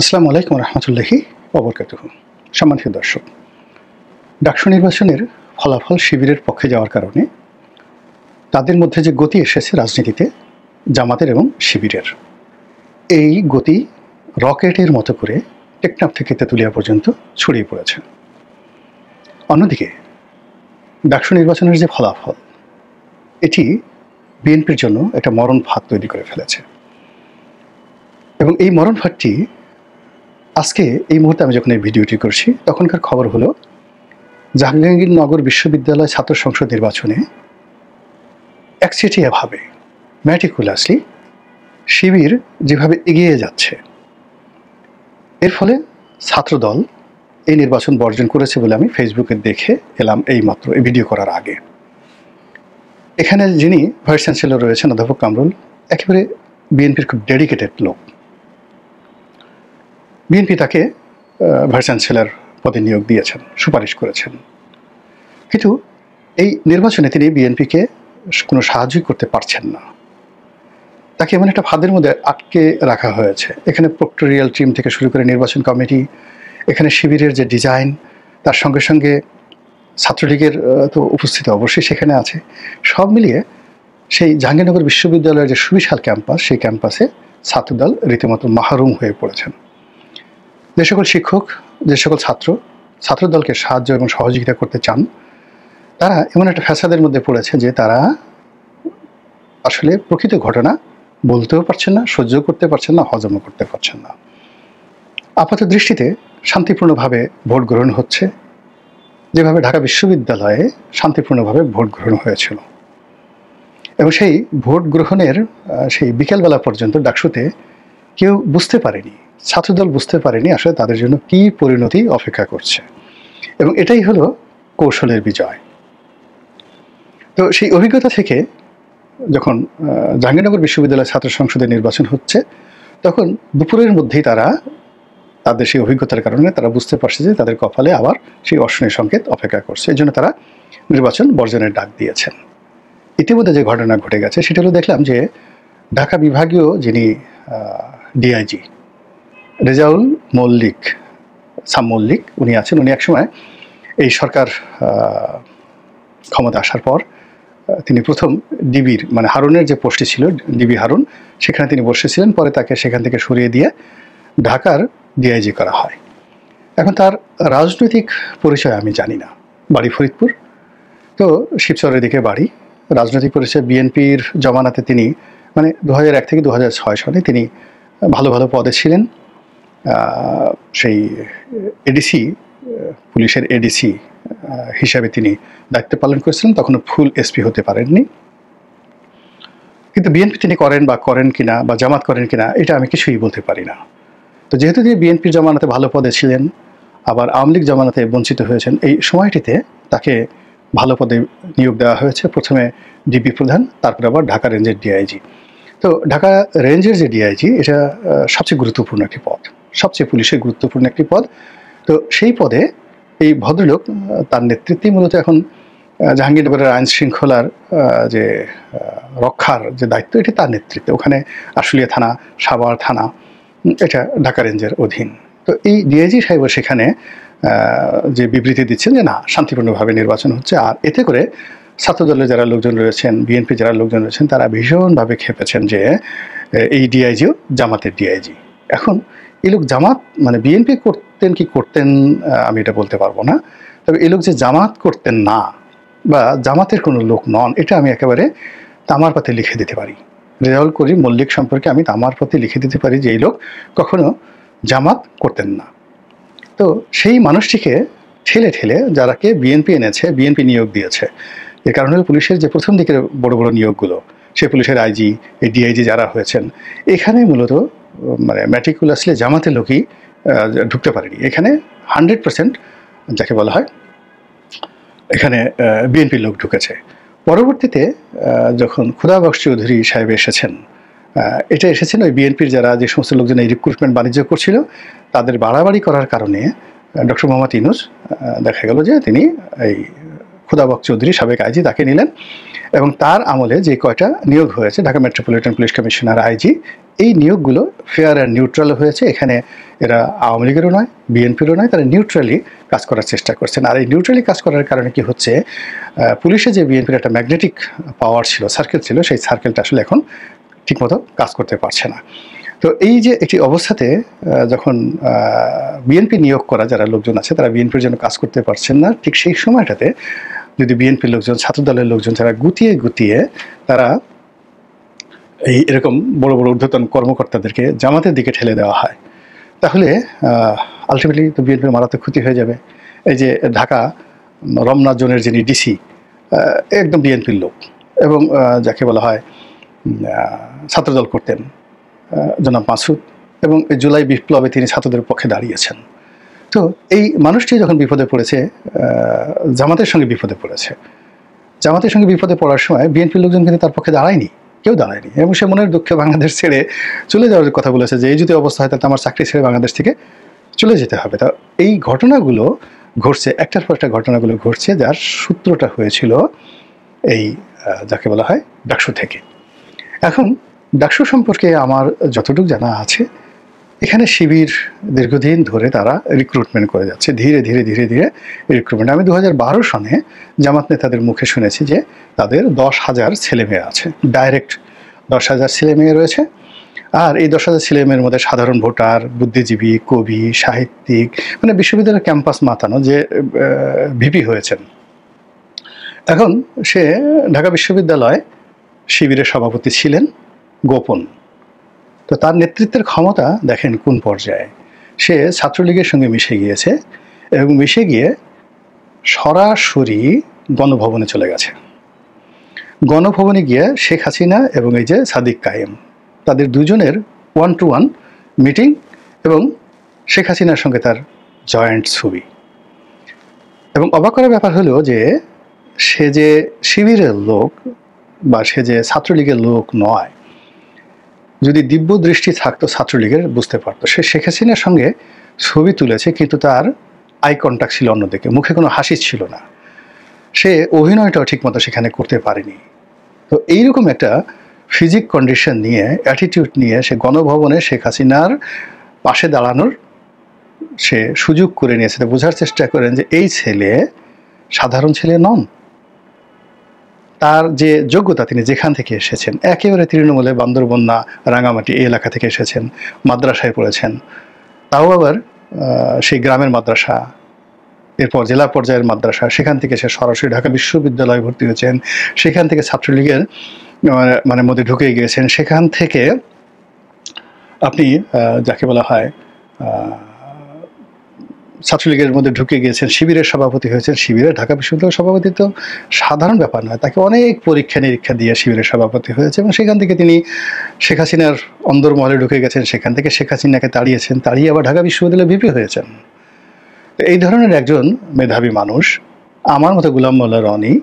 আসসালামু আলাইকুম রহমতুল্লাহি ওবরকাতুহু। সম্মানিত দর্শক, ডাকসু নির্বাচনের ফলাফল শিবিরের পক্ষে যাওয়ার কারণে তাদের মধ্যে যে গতি এসেছে রাজনীতিতে, জামাতের এবং শিবিরের, এই গতি রকেটের মতো করে টেকনাফ থেকে তেঁতুলিয়া পর্যন্ত ছড়িয়ে পড়েছে। অন্যদিকে ডাকসু নির্বাচনের যে ফলাফল, এটি বিএনপির জন্য একটা মরণ ফাঁদ তৈরি করে ফেলেছে এবং এই মরণ ফাঁদটি আজকে এই মুহূর্তে আমি যখন এই ভিডিওটি করছি তখনকার খবর হলো জাহাঙ্গীরনগর বিশ্ববিদ্যালয় ছাত্র সংসদ নির্বাচনে একচেটিয়াভাবে ম্যাটিকুলাসলি শিবির যেভাবে এগিয়ে যাচ্ছে, এর ফলে ছাত্রদল এই নির্বাচন বর্জন করেছে বলে আমি ফেসবুকে দেখে এলাম এই মাত্র এই ভিডিও করার আগে। এখানে যিনি ভাইস চ্যান্সেলর রয়েছেন অধ্যাপক কামরুল, একেবারে বিএনপির খুব ডেডিকেটেড লোক। বিএনপি তাকে ভাইস চ্যান্সেলর পদে নিয়োগ দিয়েছেন, সুপারিশ করেছেন, কিন্তু এই নির্বাচনে তিনি বিএনপিকে কোনো সাহায্যই করতে পারছেন না। তাকে এমন একটা ফাঁদের মধ্যে আটকে রাখা হয়েছে। এখানে প্রক্টোরিয়াল টিম থেকে শুরু করে নির্বাচন কমিটি, এখানে শিবিরের যে ডিজাইন, তার সঙ্গে সঙ্গে ছাত্রলীগের তো উপস্থিতি অবশ্যই সেখানে আছে। সব মিলিয়ে সেই জাহাঙ্গীরনগর বিশ্ববিদ্যালয়ের যে সুবিশাল ক্যাম্পাস, সেই ক্যাম্পাসে ছাত্রদল রীতিমতো মাহরুম হয়ে পড়েছেন। যে সকল শিক্ষক, যে সকল ছাত্রদলকে সাহায্য এবং সহযোগিতা করতে চান, তারা এমন একটা ফ্যাসাদের মধ্যে পড়েছে যে তারা আসলে প্রকৃত ঘটনা বলতেও পারছেন না, সহ্য করতে পারছেন না, হজমও করতে পারছেন না। আপাত দৃষ্টিতে শান্তিপূর্ণভাবে ভোট গ্রহণ হচ্ছে, যেভাবে ঢাকা বিশ্ববিদ্যালয়ে শান্তিপূর্ণভাবে ভোট গ্রহণ হয়েছিল, এবং সেই ভোট গ্রহণের সেই বিকেলবেলা পর্যন্ত ডাকসুতে কেউ বুঝতে পারেনি, ছাত্রদল বুঝতে পারেনি আসলে তাদের জন্য কী পরিণতি অপেক্ষা করছে, এবং এটাই হলো কৌশলের বিজয়। তো সেই অভিজ্ঞতা থেকে যখন জাহাঙ্গীরনগর বিশ্ববিদ্যালয় ছাত্র সংসদের নির্বাচন হচ্ছে, তখন দুপুরের মধ্যেই তারা তাদের সেই অভিজ্ঞতার কারণে তারা বুঝতে পারছে যে তাদের কপালে আবার সেই অশনি সংকেত অপেক্ষা করছে। এই জন্য তারা নির্বাচন বর্জনের ডাক দিয়েছেন। ইতিমধ্যে যে ঘটনা ঘটে গেছে সেটা হলো, দেখলাম যে ঢাকা বিভাগীয় যিনি ডিআইজি রেজাউল মল্লিক, সাম মল্লিক, উনি আছেন। উনি একসময় এই সরকার ক্ষমতা আসার পর তিনি প্রথম ডিবির, মানে হারুনের যে পোস্টে ছিল ডিবি হারুন, সেখানে তিনি বসেছিলেন। পরে তাকে সেখান থেকে সরিয়ে দিয়ে ঢাকার ডিআইজি করা হয়। এখন তার রাজনৈতিক পরিচয় আমি জানি না, বাড়ি ফরিদপুর, তো শিবচরের দিকে বাড়ি। রাজনৈতিক পরিচয় বিএনপির জমানাতে তিনি, মানে 2001 থেকে 2006 সালে তিনি ভালো ভালো পদে ছিলেন। সেই এডিসি, পুলিশের এডিসি হিসাবে তিনি দায়িত্ব পালন করেছিলেন। তখনও ফুল এসপি হতে পারেননি, কিন্তু বিএনপি তিনি করেন বা করেন কিনা বা জামাত করেন কিনা এটা আমি কিছুই বলতে পারি না। তো যেহেতু তিনি বিএনপির জমানাতে ভালো পদে ছিলেন, আবার আওয়ামী লীগ জমানাতে বঞ্চিত হয়েছেন, এই সময়টিতে তাকে ভালো পদে নিয়োগ দেওয়া হয়েছে। প্রথমে ডিবি প্রধান, তারপরে আবার ঢাকা রেঞ্জের ডিআইজি। তো ঢাকা রেঞ্জের যে ডিআইজি, এটা সবচেয়ে গুরুত্বপূর্ণ একটি পদ, সবচেয়ে পুলিশের গুরুত্বপূর্ণ একটি পদ। তো সেই পদে এই ভদ্রলোক, তার নেতৃত্বেই মূলত এখন জাহাঙ্গীরনগরের আইন শৃঙ্খলার যে রক্ষার যে দায়িত্ব, এটি তার নেতৃত্বে। ওখানে আশুলিয়া থানা, সাভার থানা, এটা ঢাকা রেঞ্জের অধীন। তো এই ডিআইজি সাহেব সেখানে যে বিবৃতি দিচ্ছেন যে না, শান্তিপূর্ণভাবে নির্বাচন হচ্ছে, আর এতে করে ছাত্রদলের যারা লোকজন রয়েছেন, বিএনপি যারা লোকজন রয়েছেন, তারা ভীষণভাবে খেপেছেন যে এই ডিআইজিও জামাতের ডিআইজি। এখন এই লোক জামাত, মানে বিএনপি করতেন কি করতেন আমি এটা বলতে পারবো না, তবে এই লোক যে জামাত করতেন না বা জামাতের কোনো লোক নন, এটা আমি একেবারে তামার পাতে লিখে দিতে পারি। রেজাউল করিম মল্লিক সম্পর্কে আমি তামার পাতে লিখে দিতে পারি যে এই লোক কখনো জামাত করতেন না। তো সেই মানুষটিকে ঠেলে ঠেলে যারাকে বিএনপি এনেছে, বিএনপি নিয়োগ দিয়েছে। এর কারণে পুলিশের যে প্রথম দিকের বড় বড় নিয়োগগুলো, সেই পুলিশের আইজি, এই ডিআইজি যারা হয়েছেন, এখানে মূলত মানে ম্যাটিকুলাসলি জামাতের লোকই ঢুকতে পারেনি। এখানে 100% যাকে বলা হয়, এখানে বিএনপির লোক ঢুকেছে। পরবর্তীতে যখন খুদাবক্স চৌধুরী সাহেব এসেছেন, এটা এসেছেন ওই বিএনপির যারা যে সমস্ত লোকজন এই রিক্রুটমেন্ট বাণিজ্য করছিল, তাদের বাড়াবাড়ি করার কারণে ডক্টর মোহাম্মদ ইউনূস দেখা গেল যে তিনি এই খুদাবক চৌধুরী সাবেক আইজি তাকে নিলেন এবং তার আমলে যে কয়টা নিয়োগ হয়েছে Dhaka metropolitan police commissioner IG, এই নিয়োগগুলো ফেয়ার অ্যান্ড নিউট্রাল হয়েছে। এখানে এরা আওয়ামী লীগেরও নয়, বিএনপিরও নয়, তারা নিউট্রালি কাজ করার চেষ্টা করছেন। আর এই নিউট্রালি কাজ করার কারণে কি হচ্ছে, পুলিশে যে বিএনপির একটা ম্যাগনেটিক পাওয়ার ছিল, সার্কেল ছিল, সেই সার্কেলটা আসলে এখন ঠিকমতো কাজ করতে পারছে না। তো এই যে একটি অবস্থাতে যখন বিএনপি নিয়োগ করা যারা লোকজন আছে তারা বিএনপির জন্য কাজ করতে পারছেন না, ঠিক সেই সময়টাতে যদি বিএনপির লোকজন, ছাত্রদলের লোকজন যারা গুতিয়ে গুতিয়ে তারা এরকম বড় বড় ঊর্ধ্বতন কর্মকর্তাদেরকে জামাতের দিকে ঠেলে দেওয়া হয়, তাহলে আলটিমেটলি তো বিএনপির মারাত্মক ক্ষতি হয়ে যাবে। এই যে ঢাকা রমনা জোনের যিনি ডিসি, একদম বিএনপির লোক এবং যাকে বলা হয় ছাত্রদল করতেন, জনাব মাসুদ, এবং জুলাই বিপ্লবে তিনি ছাত্রদের পক্ষে দাঁড়িয়েছেন। তো এই মানুষটি যখন বিপদে পড়েছে, জামাতের সঙ্গে বিপদে পড়েছে, জামাতের সঙ্গে বিপদে পড়ার সময় বিএনপির লোকজন কিন্তু তার পক্ষে দাঁড়ায়নি, কেউ দাঁড়ায়নি, এবং সে মনের দুঃখে বাংলাদেশ ছেড়ে চলে যাওয়ার কথা বলেছে যে এই যদি অবস্থা হয় তাহলে আমার চাকরি ছেড়ে বাংলাদেশ থেকে চলে যেতে হবে। তা এই ঘটনাগুলো ঘটছে, একটার পর একটা ঘটনাগুলো ঘটছে, যার সূত্রটা হয়েছিল এই যাকে বলা হয় ডাকসু থেকে। এখন ডাকসু সম্পর্কে আমার যতটুকু জানা আছে, এখানে শিবির দীর্ঘদিন ধরে তারা রিক্রুটমেন্ট করে যাচ্ছে, ধীরে ধীরে ধীরে ধীরে রিক্রুটমেন্ট। আমি 2012 সনে জামাত নেতাদের মুখে শুনেছি যে তাদের 10,000 ছেলেমেয়ে আছে, ডাইরেক্ট 10,000 ছেলেমেয়ে রয়েছে। আর এই 10,000 ছেলেমেয়ের মধ্যে সাধারণ ভোটার, বুদ্ধিজীবী, কবি, সাহিত্যিক, মানে বিশ্ববিদ্যালয়ের ক্যাম্পাস মাতানো যে ভিপি হয়েছেন। এখন সে ঢাকা বিশ্ববিদ্যালয় শিবিরের সভাপতি ছিলেন গোপন। তো তার নেতৃত্বের ক্ষমতা দেখেন কোন পর্যায়ে। সে ছাত্রলীগের সঙ্গে মিশে গিয়েছে এবং মিশে গিয়ে সরাসরি গণভবনে চলে গেছে। গণভবনে গিয়ে শেখ হাসিনা এবং এই যে সাদিক কায়েম, তাদের দুজনের 1-to-1 মিটিং এবং শেখ হাসিনার সঙ্গে তার জয়েন্ট ছবি। এবং অবাক করার ব্যাপার হলো যে সে যে শিবিরের লোক বা সে যে ছাত্রলীগের লোক নয়, যদি দিব্য দৃষ্টি থাকতো ছাত্রলীগের বুঝতে পারতো। সে শেখ হাসিনার সঙ্গে ছবি তুলেছে, কিন্তু তার আই কন্ট্যাক্ট ছিল অন্যদিকে, মুখে কোনো হাসি ছিল না, সে অভিনয়টাও ঠিকমতো সেখানে করতে পারেনি। তো এইরকম একটা ফিজিক কন্ডিশন নিয়ে, অ্যাটিটিউড নিয়ে সে গণভবনে শেখ হাসিনার পাশে দাঁড়ানোর সে সুযোগ করে নিয়েছে। তো বোঝার চেষ্টা করেন যে এই ছেলে সাধারণ ছেলে নন। তার যে যোগ্যতা, তিনি যেখান থেকে এসেছেন, একেবারে তৃণমূলে বান্দরবন্যা, রাঙামাটি এই এলাকা থেকে এসেছেন, মাদ্রাসায় পড়েছেন, তাও আবার সেই গ্রামের মাদ্রাসা, এরপর জেলা পর্যায়ের মাদ্রাসা, সেখান থেকে সে সরাসরি ঢাকা বিশ্ববিদ্যালয়ে ভর্তি হয়েছেন, সেখান থেকে ছাত্রলীগের মানে মধ্যে ঢুকে গিয়েছেন, সেখান থেকে আপনি যাকে বলা হয় ছাত্রলীগের মধ্যে ঢুকে গিয়েছেন, শিবিরের সভাপতি হয়েছেন। শিবিরের ঢাকা বিশ্ববিদ্যালয়ের সভাপতি তো সাধারণ ব্যাপার নয়, তাকে অনেক পরীক্ষা নিরীক্ষা দিয়ে শিবিরের সভাপতি হয়েছে এবং সেখান থেকে তিনি শেখ হাসিনার অন্দরমহলে ঢুকে গেছেন, সেখান থেকে শেখ হাসিনাকে তাড়িয়েছেন, তাড়িয়ে আবার ঢাকা বিশ্ববিদ্যালয়ে ভিপি হয়েছেন। এই ধরনের একজন মেধাবী মানুষ, আমার মতো গোলাম মোল্লা রনি,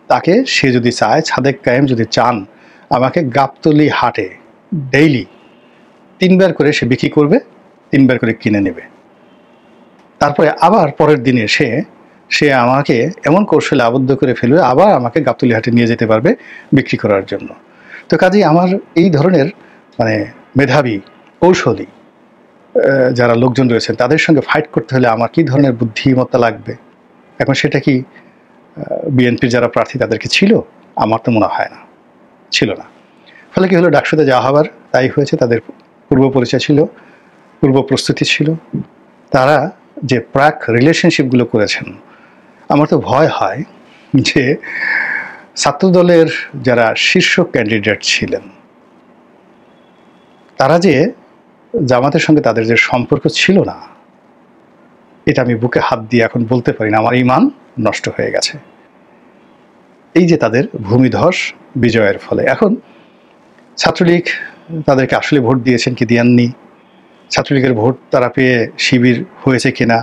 তাকে সে যদি চায়, সাদেক কায়েম যদি চান, আমাকে গাবতলী হাটে ডেইলি 3 বার করে সে বিক্রি করবে, 3 বার করে কিনে নেবে। তারপরে আবার পরের দিনে সে আমাকে এমন কৌশলে আবদ্ধ করে ফেলবে, আবার আমাকে গাবতলী হাটে নিয়ে যেতে পারবে বিক্রি করার জন্য। তো কাজেই আমার এই ধরনের মানে মেধাবী, কৌশলী যারা লোকজন রয়েছেন, তাদের সঙ্গে ফাইট করতে হলে আমার কী ধরনের বুদ্ধিমত্তা লাগবে। এখন সেটা কি বিএনপির যারা প্রার্থী তাদেরকে ছিল? আমার তো মনে হয় না, ছিল না। ফলে কি হলো, ডাকসুতে যা হবার তাই হয়েছে। তাদের পূর্ব পরিচয় ছিল, পূর্ব প্রস্তুতি ছিল, তারা যে প্রাক রিলেশনশিপগুলো করেছেন। আমার তো ভয় হয় যে ছাত্রদলের যারা শীর্ষ ক্যান্ডিডেট ছিলেন, তারা যে জামাতের সঙ্গে তাদের যে সম্পর্ক ছিল না, এটা আমি বুকে হাত দিয়ে এখন বলতে পারি না, আমার ঈমান নষ্ট হয়ে গেছে এই যে তাদের ভূমিধস বিজয়ের ফলে। এখন ছাত্রলীগ তাদেরকে আসলে ভোট দিয়েছেন কি দেননি, ছাত্রলীগের ভোট তারা পেয়ে শিবির হয়েছে কিনা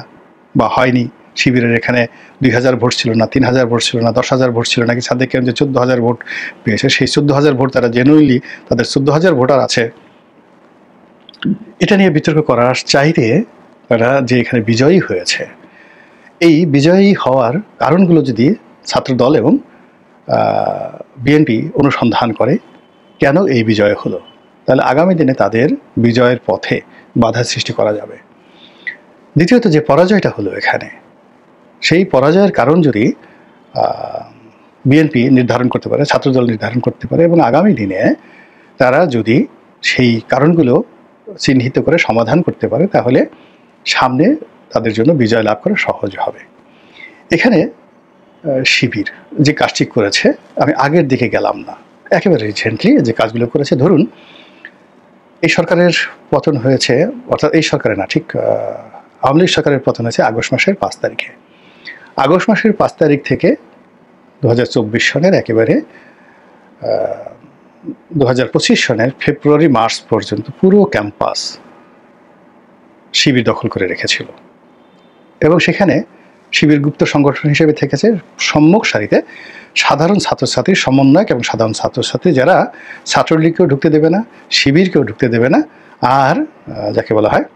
বা হয়নি, শিবিরের এখানে 2,000 ভোট ছিল না, 3,000 ভোট ছিল না, 10,000 ভোট ছিল নাকি, সাদেক যে 14,000 ভোট পেয়েছে, সেই 14,000 ভোট তারা জেনুইনলি তাদের 14,000 ভোটার আছে, এটা নিয়ে বিতর্ক করার চাইতে তারা যে এখানে বিজয়ী হয়েছে, এই বিজয়ী হওয়ার কারণগুলো যদি ছাত্রদল এবং বিএনপি অনুসন্ধান করে কেন এই বিজয় হলো, তাহলে আগামী দিনে তাদের বিজয়ের পথে বাধা সৃষ্টি করা যাবে। দ্বিতীয়ত যে পরাজয়টা হলো এখানে, সেই পরাজয়ের কারণ যদি বিএনপি নির্ধারণ করতে পারে, ছাত্রদল নির্ধারণ করতে পারে এবং আগামী দিনে তারা যদি সেই কারণগুলো চিহ্নিত করে সমাধান করতে পারে, তাহলে সামনে তাদের জন্য বিজয় লাভ করা সহজ হবে। এখানে শিবির যে কাজটি করেছে, আমি আগের দিকে গেলাম না, একেবারে রিসেন্টলি যে কাজগুলো করেছে, ধরুন এই সরকারের পতন হয়েছে, অর্থাৎ এই সরকারে না, ঠিক আওয়ামী লীগ সরকারের পতন হয়েছে আগস্ট মাসের 5 তারিখে। আগস্ট মাসের 5 তারিখ থেকে 2024 সনের একেবারে 2025 সনের ফেব্রুয়ারি মার্চ পর্যন্ত পুরো ক্যাম্পাস শিবির দখল করে রেখেছিল এবং সেখানে শিবির গুপ্ত সংগঠন হিসেবে থেকেছে সম্মুখ সারিতে সাধারণ ছাত্রছাত্রীর সমন্বয়ক এবং সাধারণ ছাত্রছাত্রী, যারা ছাত্রলীগকেও ঢুকতে দেবে না, শিবিরকেও ঢুকতে দেবে না, আর যাকে বলা হয়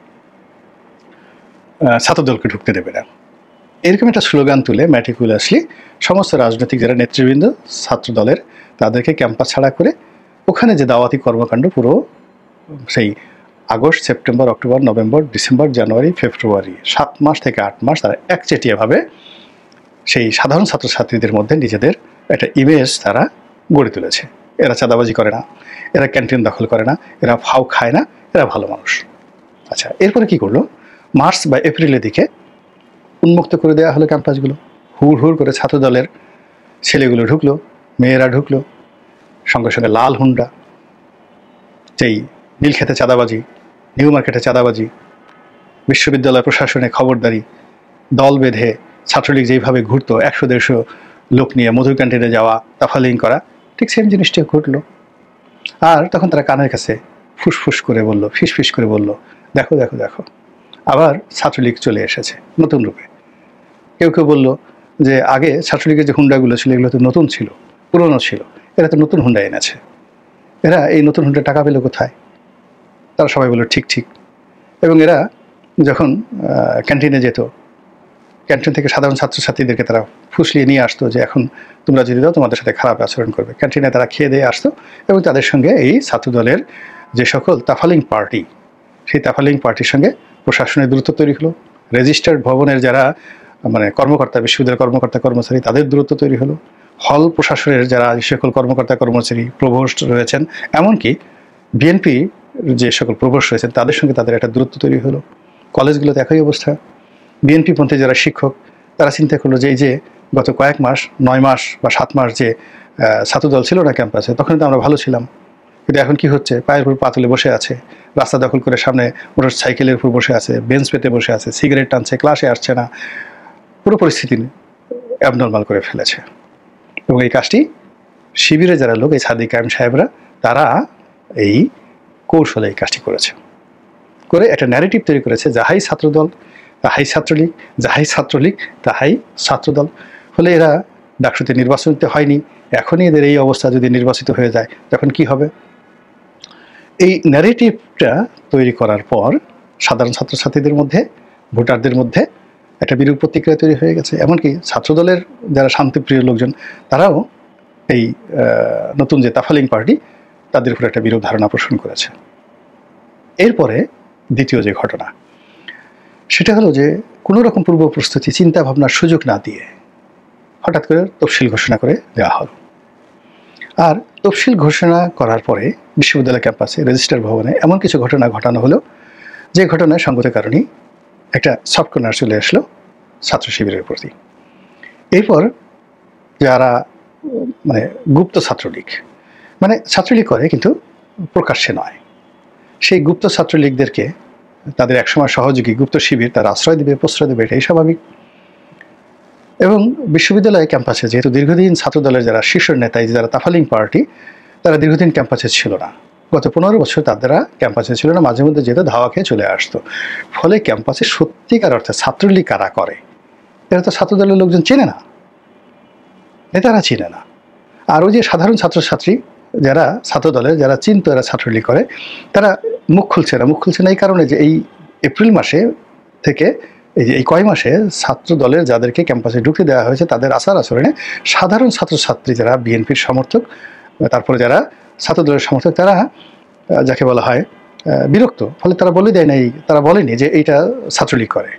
ছাত্রদলকে ঢুকতে দেবে না, এরকম একটা স্লোগান তুলে ম্যাটিকুলাসলি সমস্ত রাজনৈতিক যারা নেতৃবৃন্দ ছাত্রদলের, তাদেরকে ক্যাম্পাস ছাড়া করে ওখানে যে দাওয়াতি কর্মকাণ্ড পুরো সেই August, September, October, November, December, January, February 7 মাস থেকে 8 মাস তারা একচেটিয়াভাবে সেই সাধারণ ছাত্রছাত্রীদের মধ্যে নিজেদের একটা ইমেজ তারা গড়ে তুলেছে। এরা চাঁদাবাজি করে না, এরা ক্যান্টিন দখল করে না, এরা ফাও খায় না, এরা ভালো মানুষ। আচ্ছা, এরপরে কি করলো, মার্চ বা এপ্রিলের দিকে উন্মুক্ত করে দেওয়া হলো ক্যাম্পাসগুলো, হুড় হুড় করে ছাত্রদলের ছেলেগুলো ঢুকলো, মেয়েরা ঢুকলো, সঙ্গে সঙ্গে লাল হুন্ডা, যেই নীলক্ষেতে চাঁদাবাজি, নিউ মার্কেটে চাঁদাবাজি, বিশ্ববিদ্যালয় প্রশাসনে খবরদারি, দল বেঁধে ছাত্রলীগ যেইভাবে ঘুরতো 100-150 লোক নিয়ে মধুর ক্যান্টিনে যাওয়া, তাফালিং করা, ঠিক সেম জিনিসটি ঘটলো। আর তখন তারা কানের কাছে ফুসফুস করে বলল, ফিসফিস করে বলল, দেখো দেখো দেখো, আবার ছাত্রলীগ চলে এসেছে নতুন রূপে। কেউ কেউ বলল যে আগে ছাত্রলীগের যে হুন্ডাগুলো ছিল এগুলো তো নতুন ছিল, পুরনো ছিল, এরা তো নতুন হুন্ডা এনেছে, এরা এই নতুন হুন্ডা টাকা পেল কোথায়? তারা সবাই বলল ঠিক ঠিক। এবং এরা যখন ক্যান্টিনে যেত, ক্যান্টিন থেকে সাধারণ ছাত্রছাত্রীদেরকে তারা ফুসলিয়ে নিয়ে আসতো যে এখন তোমরা যদি দাও তোমাদের সাথে খারাপ আচরণ করবে। ক্যান্টিনে তারা খেয়ে দিয়ে আসতো এবং তাদের সঙ্গে এই ছাত্রদলের যে সকল তাফালিং পার্টি, সেই তাফালিং পার্টির সঙ্গে প্রশাসনের দূরত্ব তৈরি হলো। রেজিস্টার্ড ভবনের যারা মানে কর্মকর্তা, বিশ্ববিদ্যালয়ের কর্মকর্তা কর্মচারী, তাদের দূরত্ব তৈরি হলো। হল প্রশাসনের যারা সকল কর্মকর্তা কর্মচারী, প্রভোস্ট রয়েছেন, এমনকি বিএনপি যে সকল প্রভোস্ট রয়েছেন তাদের সঙ্গে তাদের একটা দূরত্ব তৈরি হলো। কলেজগুলোতে একই অবস্থা। বিএনপি পন্থী যারা শিক্ষক, তারা চিন্তা করলো যে এই যে গত কয়েক মাস, 9 মাস বা 7 মাস যে ছাত্রদল ছিল না ক্যাম্পাসে, তখন তো আমরা ভালো ছিলাম, কিন্তু এখন কি হচ্ছে, পায়ের উপর পা তুলে বসে আছে, রাস্তা দখল করে সামনে মোটর সাইকেলের উপর বসে আছে, বেঞ্চ পেতে বসে আছে, সিগারেট টানছে, ক্লাসে আসছে না, পুরো পরিস্থিতি অ্যাবনর্মাল করে ফেলেছে। এবং এই কাজটি শিবিরে যারা লোক, এই সাদিক কায়েম সাহেবরা, তারা এই কৌশলে এই কাজটি করেছে, করে একটা ন্যারেটিভ তৈরি করেছে, যাহাই ছাত্রদল তাহাই ছাত্রলীগ, যাহাই ছাত্রলীগ তাহাই ছাত্রদল। ফলে এরা ডাকসুতে নির্বাচিত হয়নি, এখনই এদের এই অবস্থা, যদি নির্বাচিত হয়ে যায় তখন কি হবে? এই ন্যারেটিভটা তৈরি করার পর সাধারণ ছাত্রছাত্রীদের মধ্যে, ভোটারদের মধ্যে একটা বিরূপ প্রতিক্রিয়া তৈরি হয়ে গেছে। এমনকি ছাত্রদলের যারা শান্তিপ্রিয় লোকজন, তারাও এই নতুন যে তাফালিং পার্টি, তাদের উপর একটা বিরূপ ধারণা পোষণ করেছে। এরপরে দ্বিতীয় যে ঘটনা, সেটা হলো যে কোনো রকম পূর্ব প্রস্তুতি, চিন্তা ভাবনার সুযোগ না দিয়ে হঠাৎ করে তফসিল ঘোষণা করে দেওয়া হলো। আর তফসিল ঘোষণা করার পরে বিশ্ববিদ্যালয় ক্যাম্পাসে, রেজিস্টার ভবনে এমন কিছু ঘটনা ঘটানো হলো, যে ঘটনায় সঙ্গত কারণেই একটা সফট কর্নার চলে আসলো ছাত্র শিবিরের প্রতি। এরপর যারা মানে গুপ্ত ছাত্রলীগ, মানে ছাত্রলীগ করে কিন্তু প্রকাশ্যে নয়, সেই গুপ্ত ছাত্রলীগদেরকে তাদের একসময় সহযোগী গুপ্ত শিবির তারা আশ্রয় দেবে, প্রশ্রয় দেবে, এটাই স্বাভাবিক। এবং বিশ্ববিদ্যালয় ক্যাম্পাসে যেহেতু দীর্ঘদিন ছাত্রদলের যারা শীর্ষ নেতা, যারা তাফালিং পার্টি, তারা দীর্ঘদিন ক্যাম্পাসে ছিল না, গত 15 বছর তারা ক্যাম্পাসে ছিল না, মাঝে মধ্যে যেহেতু ধাওয়া খেয়ে চলে আসতো। ফলে ক্যাম্পাসে সত্যিকার অর্থে ছাত্রলীগ কারা করে, এরা তো ছাত্রদলের লোকজন চেনে না, নেতারা চিনে না। আর ওই যে সাধারণ ছাত্রছাত্রী যারা ছাত্রদলের, যারা চিন্তা এরা ছাত্রলীগ করে, তারা মুখ খুলছে না। মুখ খুলছে না এই কারণে যে এই এপ্রিল মাসে থেকে এই যে এই কয় মাসে ছাত্র দলের যাদেরকে ক্যাম্পাসে ঢুকতে দেওয়া হয়েছে তাদের আচার আচরণে সাধারণ ছাত্রছাত্রী যারা বিএনপির সমর্থক, তারপরে যারা ছাত্র দলের সমর্থক, তারা যাকে বলা হয় বিরক্ত। ফলে তারা বলে দেয় নাই, তারা বলেনি যে এইটা ছাত্রলীগ করে,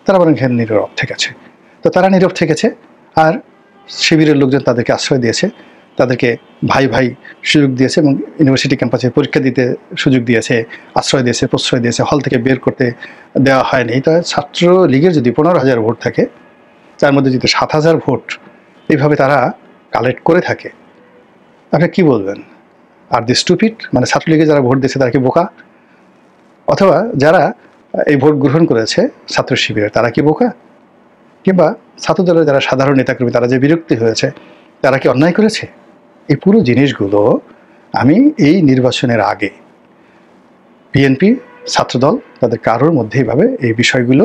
তারা বরং এখানে নীরব থেকেছে। তো তারা নীরব থেকেছে, আর শিবিরের লোকজন তাদেরকে আশ্রয় দিয়েছে, তাদেরকে ভাই ভাই সুযোগ দিয়েছে এবং ইউনিভার্সিটি ক্যাম্পাসে পরীক্ষা দিতে সুযোগ দিয়েছে, আশ্রয় দিয়েছে, প্রশ্রয় দিয়েছে, হল থেকে বের করতে দেওয়া হয়নি। তা ছাত্রলীগের যদি 15,000 ভোট থাকে, তার মধ্যে যদি 7,000 ভোট এইভাবে তারা কালেক্ট করে থাকে, আপনি কী বলবেন? আর দি স্টুপিড, মানে ছাত্রলীগে যারা ভোট দিয়েছে তারা কি বোকা? অথবা যারা এই ভোট গ্রহণ করেছে ছাত্র শিবিরের, তারা কি বোকা? কিংবা ছাত্রদলের যারা সাধারণ নেতাকর্মী, তারা যে বিরক্তি হয়েছে, তারা কি অন্যায় করেছে? এই পুরো জিনিসগুলো আমি এই নির্বাচনের আগে বিএনপি, ছাত্রদল, তাদের কারোর মধ্যে এইভাবে এই বিষয়গুলো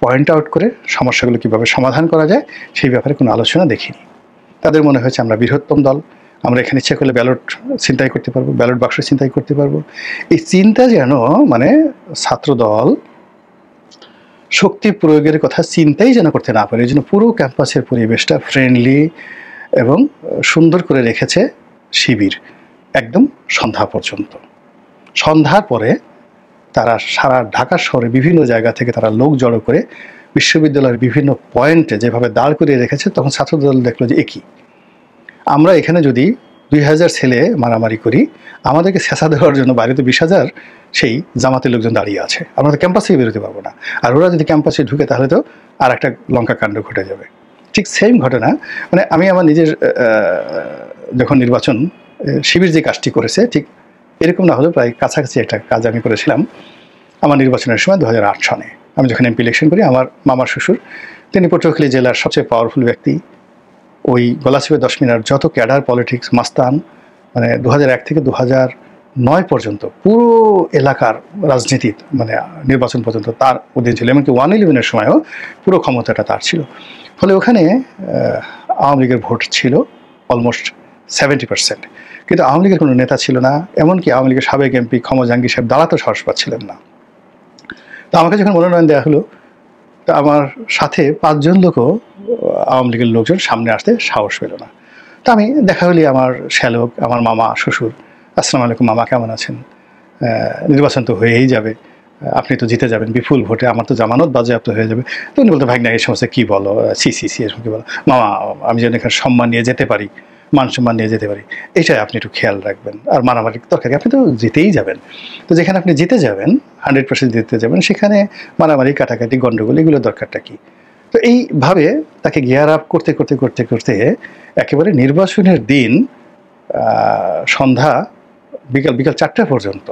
পয়েন্ট আউট করে সমস্যাগুলো কীভাবে সমাধান করা যায় সেই ব্যাপারে কোনো আলোচনা দেখিনি। তাদের মনে হয়েছে আমরা বৃহত্তম দল, আমরা এখানে ইচ্ছে করলে ব্যালট ছিনতাই করতে পারবো, ব্যালট বাক্স ছিনতাই করতে পারবো। এই চিন্তা যেন মানে ছাত্রদল শক্তি প্রয়োগের কথা চিন্তাই যেন করতে না পারে। এই জন্য পুরো ক্যাম্পাসের পরিবেশটা ফ্রেন্ডলি এবং সুন্দর করে রেখেছে শিবির একদম সন্ধ্যা পর্যন্ত। সন্ধ্যার পরে তারা সারা ঢাকা শহরে বিভিন্ন জায়গা থেকে তারা লোক জড়ো করে বিশ্ববিদ্যালয়ের বিভিন্ন পয়েন্টে যেভাবে দাঁড় করিয়ে রেখেছে, তখন ছাত্রদল দেখলো যে একই, আমরা এখানে যদি 2,000 ছেলে মারামারি করি, আমাদেরকে ছেঁচা দেওয়ার জন্য বাইরে তো 20,000 সেই জামাতের লোকজন দাঁড়িয়ে আছে, আমরা তো ক্যাম্পাসেই বেরোতে পারবো না। আর ওরা যদি ক্যাম্পাসে ঢুকে তাহলে তো আর একটা লঙ্কা কাণ্ড ঘটে যাবে। ঠিক সেম ঘটনা, মানে আমি আমার নিজের যখন নির্বাচন শিবির যে কাজটি করেছে ঠিক এরকম না হলেও প্রায় কাছাকাছি একটা কাজ আমি করেছিলাম আমার নির্বাচনের সময় 2008 সনে। আমি যখন এমপি ইলেকশন করি, আমার মামার শ্বশুর, তিনি পটুয়াখালী জেলার সবচেয়ে পাওয়ারফুল ব্যক্তি। ওই গলাচিপে 10 মিনার যত ক্যাডার পলিটিক্স মাস্তান, মানে 2001 থেকে 2009 পর্যন্ত পুরো এলাকার রাজনীতি, মানে নির্বাচন পর্যন্ত তার অধীন ছিল। এমনকি 111-এর সময়ও পুরো ক্ষমতাটা তার ছিল। ফলে ওখানে আওয়ামী লীগের ভোট ছিল অলমোস্ট 70%, কিন্তু আওয়ামী লীগের কোনো নেতা ছিল না। এমনকি আওয়ামী লীগের সাবেক এমপি ক্ষমা জাহাঙ্গীর সাহেব দাঁড়াতে সাহস পাচ্ছিলেন না। তো আমাকে যখন মনোনয়ন দেওয়া হলো, তো আমার সাথে 5 জন লোকও আওয়ামী লীগের লোকজন সামনে আসতে সাহস পেল না। তো আমি দেখা হলি আমার শ্যালক, আমার মামা শ্বশুর, আসসালামু আলাইকুম মামা, কেমন আছেন? নির্বাচন তো হয়েই যাবে, আপনি তো জিতে যাবেন বিপুল ভোটে, আমার তো জামানত বাজেয়াপ্ত হয়ে যাবে। তো উনি বলতো, ভাই না এই সমস্ত কী বলো, সি এরকম কী বলো মামা, আমি যেন এখানে সম্মান নিয়ে যেতে পারি, মান সম্মান নিয়ে যেতে পারি, এইটাই আপনি একটু খেয়াল রাখবেন। আর মারামারি দরকারি, আপনি তো জিতেই যাবেন। তো যেখানে আপনি জিতে যাবেন, 100% জিতে যাবেন, সেখানে মারামারি, কাটাকাটি, গণ্ডগোল, এগুলো দরকারটা কী? তো এইভাবে তাকে গিয়ার আপ করতে করতে করতে করতে একেবারে নির্বাচনের দিন সন্ধ্যা বিকাল 4টা পর্যন্ত,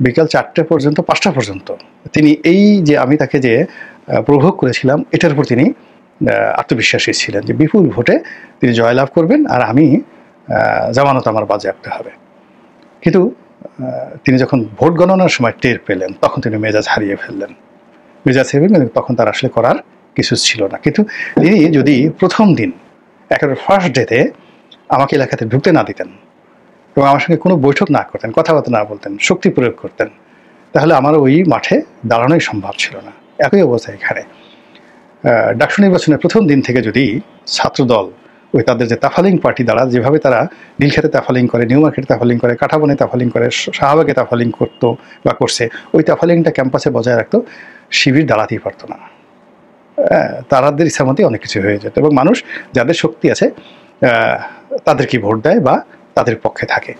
বিকাল 4টা পর্যন্ত 5টা পর্যন্ত তিনি এই যে আমি তাকে যে প্রভোগ করেছিলাম এটার উপর তিনি আত্মবিশ্বাসী ছিলেন যে বিপুল ভোটে তিনি জয়লাভ করবেন আর আমি জামানত আমার বাজেয়াপ্ত হবে। কিন্তু তিনি যখন ভোট গণনার সময় টের পেলেন, তখন তিনি মেজাজ হারিয়ে ফেললেন। মেজাজ হারিয়ে ফেললেন, তখন তার আসলে করার কিছু ছিল না। কিন্তু তিনি যদি প্রথম দিন একেবারে ফার্স্ট ডেতে আমাকে এলাকাতে ঢুকতে না দিতেন এবং আমার সঙ্গে কোনো বৈঠক না করতেন, কথাবার্তা না বলতেন, শক্তি প্রয়োগ করতেন, তাহলে আমার ওই মাঠে দাঁড়ানোই সম্ভব ছিল না। একই অবস্থা এখানে। ডাকসু নির্বাচনের প্রথম দিন থেকে যদি ছাত্রদল ওই তাদের যে তাফালিং পার্টি দ্বারা যেভাবে তারা নীলক্ষেতে তাফালিং করে, নিউ মার্কেটে তাফালিং করে, কাঁঠাবনে তাফালিং করে, শাহবাগে তাফালিং করতো বা করছে, ওই তাফালিংটা ক্যাম্পাসে বজায় রাখতো, শিবির দাঁড়াতেই পারতো না। তাদের ইচ্ছা মতেই অনেক কিছু হয়ে যেত এবং মানুষ যাদের শক্তি আছে তাদেরকে ভোট দেয় বা তাদের পক্ষে থাকে।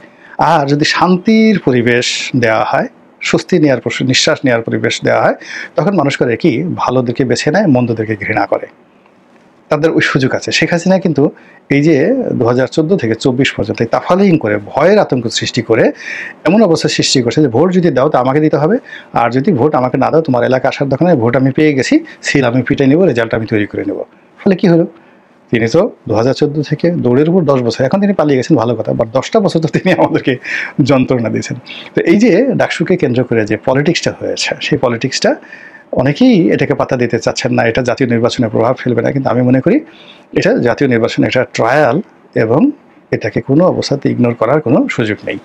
আর যদি শান্তির পরিবেশ দেওয়া হয়, স্বস্তি নেওয়ার নিঃশ্বাস নেওয়ার পরিবেশ দেওয়া হয়, তখন মানুষ করে কি ভালোদেরকে বেছে নেয়, মন্দদেরকে ঘৃণা করে। তাদের ওই সুযোগ আছে। শেখ হাসিনা কিন্তু এই যে 2014 থেকে 24 পর্যন্ত এই তাফালিং করে ভয়ের আতঙ্ক সৃষ্টি করে এমন অবস্থা সৃষ্টি করছে যে ভোট যদি দাও তো আমাকে দিতে হবে, আর যদি ভোট আমাকে না দাও তোমার এলাকা আসার দরকার নেই, ভোট আমি পেয়ে গেছি, সিল আমি পিটে নেব, রেজাল্ট আমি তৈরি করে নেব। ফলে কি হলো, তিনি তো 2014 থেকে দৌড়ের উপর 10 বছর, এখন তিনি পালিয়ে গেছেন ভালো কথা, বাট 10টা বছর তো তিনি আমাদেরকে যন্ত্রণা দিয়েছেন। তো এই যে ডাকসুকে কেন্দ্র করে যে পলিটিক্সটা হয়েছে, সেই পলিটিক্সটা অনেকেই এটাকে পাত্তা দিতে চাচ্ছেন না, এটা জাতীয় নির্বাচনে প্রভাব ফেলবে না, কিন্তু আমি মনে করি এটা জাতীয় নির্বাচনে একটা ট্রায়াল এবং এটাকে কোনো অবস্থাতে ইগনোর করার কোনো সুযোগ নেই।